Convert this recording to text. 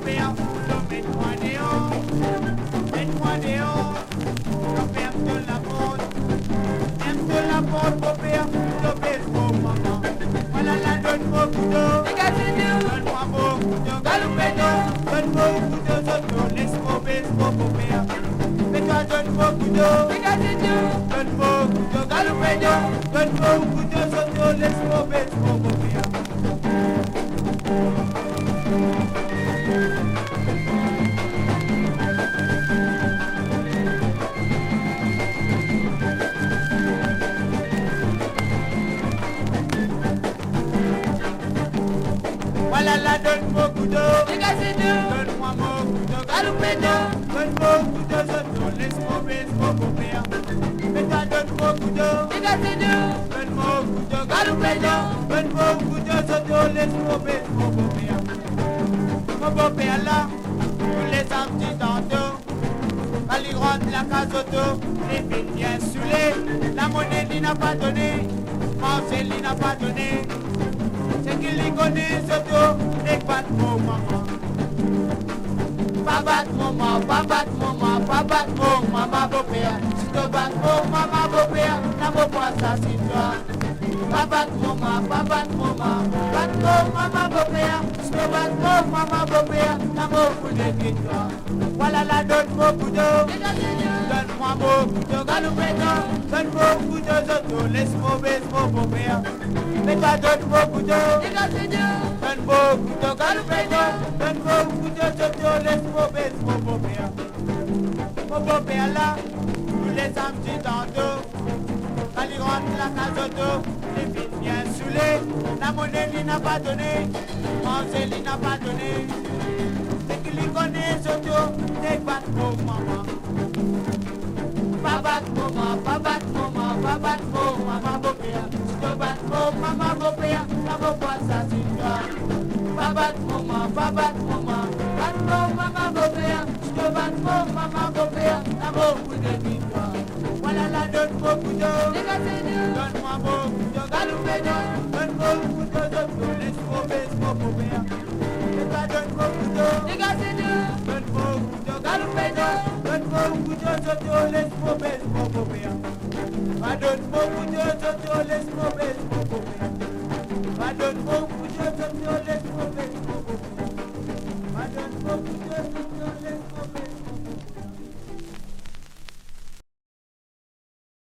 Popéa, mets-toi dehors, mets-toi dehors, faire de la porte, aime de la porte, Popéa, le baisse pour maman. Voilà la donne-moi couteau, donne-moi mon couteau, galopédo, donne-moi un couteau, zoto, laisse-moi baisse pour Popéa. Mets-toi, donne-moi couteau, donne-moi couteau, galopédo, donne-moi un couteau, zoto, laisse-moi baisse pour Popéa. Voilà la donne-moi couteau, donne-moi mon couteau, galopédo, donne-moi un couteau, zoto, laisse-moi baisse pour Popéa. Mets-toi, donne-moi couteau, donne-moi un couteau, galopédo, donne-moi un couteau, zoto, laisse-moi baisse pour Popéa. Mon Popéa là, tous les samedis tantôt, Bali rentre la case auto, les filles bien saoulées, la monnaie il n'a pas donné, Marcel il n'a pas donné, c'est qu'il les connaît auto, les battre mon maman. Pas battre mon maman, pas battre mon maman, pas battre mon maman Popéa. Si tu battes mon maman Popéa, n'a pas pas ça c'est toi. Pas battre mon maman, pas battre mon maman, battre mon maman Popéa. Si tu battes mon maman Popéa, n'a pas beaucoup de victoire. Voilà la donne mon couteau, donne-moi mon couteau, galopédo, donne-moi un couteau, zoto, laisse-moi baisse mon Popéa. Mais toi donne-moi couteau, donne-moi un couteau, galopédo, donne-moi un couteau, zoto, laisse-moi baisse mon Popéa. Mon Popéa là, tous les samedis tantôt, quand il rentre la case auto, les filles bien saoulées, la monnaie il n'a pas donné, Marcel il n'a pas donné. C'est qu'il y connaît surtout, les battre pour maman. Pas battre pour maman, pas battre pour maman, pas battre pour maman Popéa. Si tu battes pour maman Popéa, ça vaut pas ça c'est toi. Pas battre pour maman, pas battre pour maman, battre pour maman Popéa. Si tu battes pour maman Popéa, ça vaut beaucoup de victoire. Voilà la donne mon couteau, donne-moi mon couteau, galopédo, donne-moi un couteau, zoto, laisse-moi baisse mon Popéa. Donne-moi un couteau, donne-moi un couteau, galopédo, donne-moi un couteau, zoto, laisse-moi baisse mon Popéa. Donne-moi un couteau, zoto, laisse-moi baisse mon Popéa. Donne-moi un couteau, zoto, laisse-moi baisse mon Popéa. Donne-moi un couteau, zoto, laisse-moi baisse.